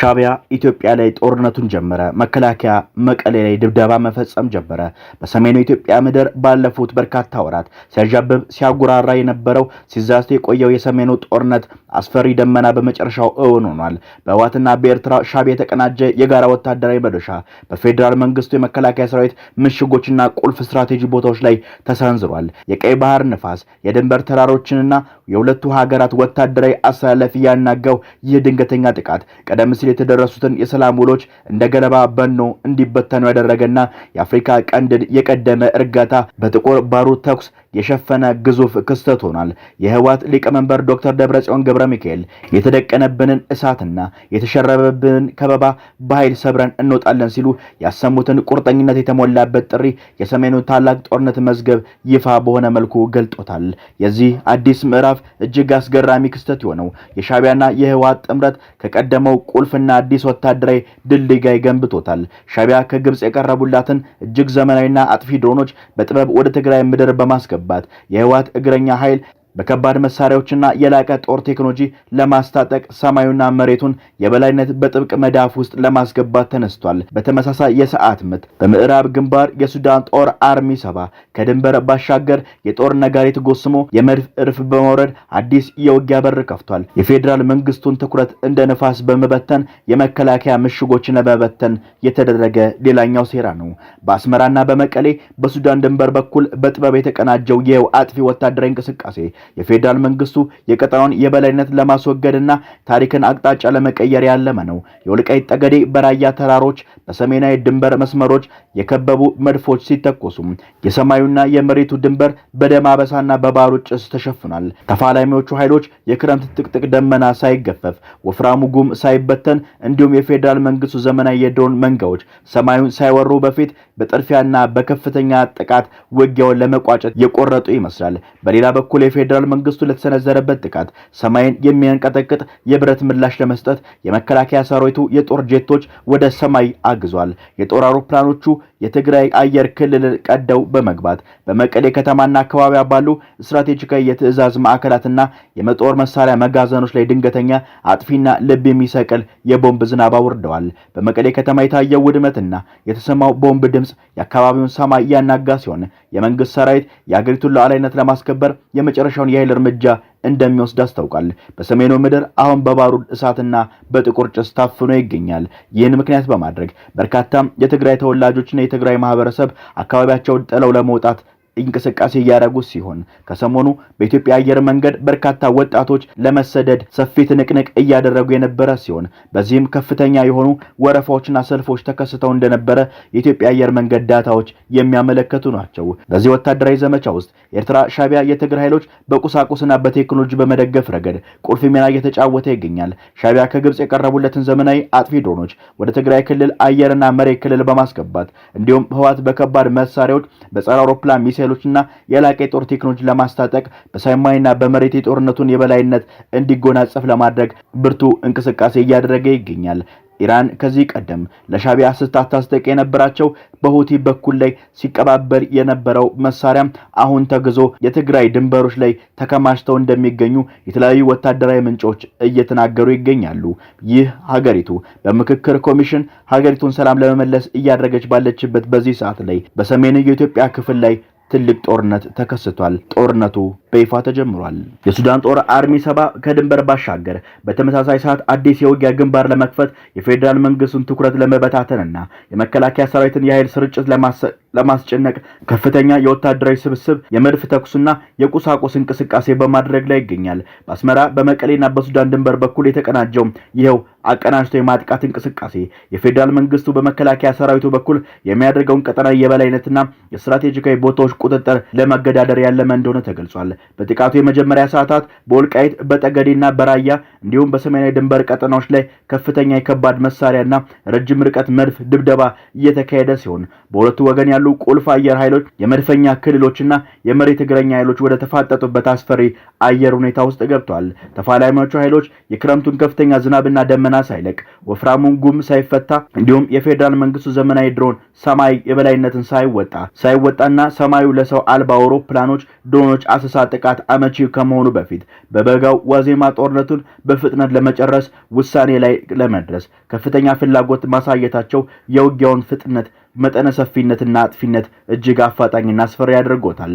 ሻቢያ ኢትዮጵያ ላይ ጦርነቱን ጀመረ። መከላከያ መቀሌ ላይ ድብደባ መፈጸም ጀመረ። በሰሜኑ ኢትዮጵያ ምድር ባለፉት በርካታ ወራት ሲያጃብብ ሲያጉራራ የነበረው ሲዛዝት የቆየው የሰሜኑ ጦርነት አስፈሪ ደመና በመጨረሻው እውን ሆኗል። በህወሓትና በኤርትራ ሻቢያ የተቀናጀ የጋራ ወታደራዊ መዶሻ በፌዴራል መንግስቱ የመከላከያ ሰራዊት ምሽጎችና ቁልፍ ስትራቴጂ ቦታዎች ላይ ተሰንዝሯል። የቀይ ባህር ንፋስ የድንበር ተራሮችንና የሁለቱ ሀገራት ወታደራዊ አሰላለፍ ያናጋው ይህ ድንገተኛ ጥቃት ቀደም ሲል የተደረሱትን የሰላም ውሎች እንደገለባ በኖ እንዲበተኑ ያደረገና የአፍሪካ ቀንድን የቀደመ እርጋታ በጥቁር ባሩድ ተኩስ የሸፈነ ግዙፍ ክስተት ሆኗል። የህወሓት ሊቀመንበር ዶክተር ደብረጽዮን ገብረሚካኤል የተደቀነብንን እሳትና የተሸረበብንን ከበባ በኃይል ሰብረን እንወጣለን ሲሉ ያሰሙትን ቁርጠኝነት የተሞላበት ጥሪ የሰሜኑ ታላቅ ጦርነት መዝገብ ይፋ በሆነ መልኩ ገልጦታል። የዚህ አዲስ ምዕራፍ እጅግ አስገራሚ ክስተት የሆነው የሻቢያና የህወሓት ጥምረት ከቀደመው ቁልፍና አዲስ ወታደራዊ ድልድይ ገንብቶታል። ሻቢያ ከግብጽ የቀረቡላትን እጅግ ዘመናዊና አጥፊ ድሮኖች በጥበብ ወደ ትግራይ ምድር በማስገባት የህወሓት እግረኛ ኃይል በከባድ መሳሪያዎችና የላቀ ጦር ቴክኖሎጂ ለማስታጠቅ ሰማዩና መሬቱን የበላይነት በጥብቅ መዳፍ ውስጥ ለማስገባት ተነስቷል። በተመሳሳይ የሰዓት ምት በምዕራብ ግንባር የሱዳን ጦር አርሚ 7 ከድንበር ባሻገር የጦር ነጋሪት ጎስሞ የመድፍ እርፍ በመውረድ አዲስ የውጊያ በር ከፍቷል። የፌዴራል መንግስቱን ትኩረት እንደ ነፋስ በመበተን የመከላከያ ምሽጎችን ለመበተን የተደረገ ሌላኛው ሴራ ነው። በአስመራና በመቀሌ በሱዳን ድንበር በኩል በጥበብ የተቀናጀው ይኸው አጥፊ ወታደራዊ እንቅስቃሴ የፌዴራል መንግስቱ የቀጠናውን የበላይነት ለማስወገድና ታሪክን አቅጣጫ ለመቀየር ያለመ ነው። የወልቃይት ጠገዴ በራያ ተራሮች በሰሜናዊ ድንበር መስመሮች የከበቡ መድፎች ሲተኮሱ የሰማዩና የመሬቱ ድንበር በደም አበሳና በባሩድ ጭስ ተሸፍኗል። ተፋላሚዎቹ ኃይሎች የክረምት ጥቅጥቅ ደመና ሳይገፈፍ ወፍራሙ ጉም ሳይበተን እንዲሁም የፌዴራል መንግስቱ ዘመናዊ የድሮን መንጋዎች ሰማዩን ሳይወሩ በፊት በጥርፊያና በከፍተኛ ጥቃት ውጊያውን ለመቋጨት የቆረጡ ይመስላል። በሌላ በኩል የፌዴራል መንግስቱ ለተሰነዘረበት ጥቃት ሰማይን የሚያንቀጠቅጥ የብረት ምላሽ ለመስጠት የመከላከያ ሰራዊቱ የጦር ጄቶች ወደ ሰማይ አግዟል። የጦር አውሮፕላኖቹ የትግራይ አየር ክልል ቀደው በመግባት በመቀሌ ከተማና አካባቢያ ባሉ ስትራቴጂካዊ የትዕዛዝ ማዕከላትና የመጦር መሳሪያ መጋዘኖች ላይ ድንገተኛ አጥፊና ልብ የሚሰቅል የቦምብ ዝናብ አውርደዋል። በመቀሌ ከተማ የታየው ውድመትና የተሰማው ቦምብ ድምጽ የአካባቢውን ሰማይ ያናጋ ሲሆን የመንግስት ሰራዊት የአገሪቱን ሉዓላዊነት ለማስከበር የመጨረሻውን የኃይል እርምጃ እንደሚወስድ አስታውቋል። በሰሜኑ ምድር አሁን በባሩድ እሳትና በጥቁር ጭስ ታፍኖ ይገኛል። ይህን ምክንያት በማድረግ በርካታ የትግራይ ተወላጆችና የትግራይ ማህበረሰብ አካባቢያቸውን ጥለው ለመውጣት እንቅስቃሴ እያደረጉ ሲሆን ከሰሞኑ በኢትዮጵያ አየር መንገድ በርካታ ወጣቶች ለመሰደድ ሰፊ ትንቅንቅ እያደረጉ የነበረ ሲሆን በዚህም ከፍተኛ የሆኑ ወረፋዎችና ሰልፎች ተከስተው እንደነበረ የኢትዮጵያ አየር መንገድ ዳታዎች የሚያመለክቱ ናቸው። በዚህ ወታደራዊ ዘመቻ ውስጥ ኤርትራ ሻቢያ የትግራይ ኃይሎች በቁሳቁስና በቴክኖሎጂ በመደገፍ ረገድ ቁልፍ ሚና እየተጫወተ ይገኛል። ሻቢያ ከግብጽ የቀረቡለትን ዘመናዊ አጥፊ ድሮኖች ወደ ትግራይ ክልል አየርና መሬት ክልል በማስገባት እንዲሁም ህወሓት በከባድ መሳሪያዎች በጸረ አውሮፕላን ሚሳኤሎችና የላቀ ጦር ቴክኖሎጂ ለማስታጠቅ በሰማይና በመሬት የጦርነቱን የበላይነት እንዲጎናጸፍ ለማድረግ ብርቱ እንቅስቃሴ እያደረገ ይገኛል። ኢራን ከዚህ ቀደም ለሻቢያ ስታስታጠቅ የነበራቸው በሁቲ በኩል ላይ ሲቀባበር የነበረው መሳሪያ አሁን ተግዞ የትግራይ ድንበሮች ላይ ተከማችተው እንደሚገኙ የተለያዩ ወታደራዊ ምንጮች እየተናገሩ ይገኛሉ። ይህ ሀገሪቱ በምክክር ኮሚሽን ሀገሪቱን ሰላም ለመመለስ እያደረገች ባለችበት በዚህ ሰዓት ላይ በሰሜኑ የኢትዮጵያ ክፍል ላይ ትልቅ ጦርነት ተከስቷል። ጦርነቱ በይፋ ተጀምሯል። የሱዳን ጦር አርሚ 7 ከድንበር ባሻገር በተመሳሳይ ሰዓት አዲስ የውጊያ ግንባር ለመክፈት የፌዴራል መንግስቱን ትኩረት ለመበታተንና የመከላከያ ሰራዊትን የኃይል ስርጭት ለማስጨነቅ ከፍተኛ የወታደራዊ ስብስብ የመድፍ ተኩስና የቁሳቁስ እንቅስቃሴ በማድረግ ላይ ይገኛል። በአስመራ በመቀሌና በሱዳን ድንበር በኩል የተቀናጀው ይኸው አቀናጅቶ የማጥቃት እንቅስቃሴ የፌዴራል መንግስቱ በመከላከያ ሰራዊቱ በኩል የሚያደርገውን ቀጠናዊ የበላይነትና የስትራቴጂካዊ ቦታዎች ቁጥጥር ለመገዳደር ያለመ እንደሆነ ተገልጿል። በጥቃቱ የመጀመሪያ ሰዓታት በወልቃይት በጠገዴና በራያ እንዲሁም በሰሜናዊ ድንበር ቀጠናዎች ላይ ከፍተኛ የከባድ መሳሪያና ረጅም ርቀት መድፍ ድብደባ እየተካሄደ ሲሆን በሁለቱ ወገን ያሉ ያሉ ቁልፍ አየር ኃይሎች የመድፈኛ ክልሎችና የመሬት እግረኛ ኃይሎች ወደ ተፋጠጡበት አስፈሪ አየር ሁኔታ ውስጥ ገብቷል። ተፋላሚዎቹ ኃይሎች የክረምቱን ከፍተኛ ዝናብና ደመና ሳይለቅ ወፍራሙን ጉም ሳይፈታ እንዲሁም የፌዴራል መንግስቱ ዘመናዊ ድሮን ሰማይ የበላይነትን ሳይወጣና ሰማዩ ለሰው አልባ አውሮፕላኖች ድሮኖች አሰሳ ጥቃት አመቺ ከመሆኑ በፊት በበጋው ዋዜማ ጦርነቱን በፍጥነት ለመጨረስ ውሳኔ ላይ ለመድረስ ከፍተኛ ፍላጎት ማሳየታቸው የውጊያውን ፍጥነት መጠነ ሰፊነትና አጥፊነት እጅግ አፋጣኝና አስፈሪ ያደርጎታል።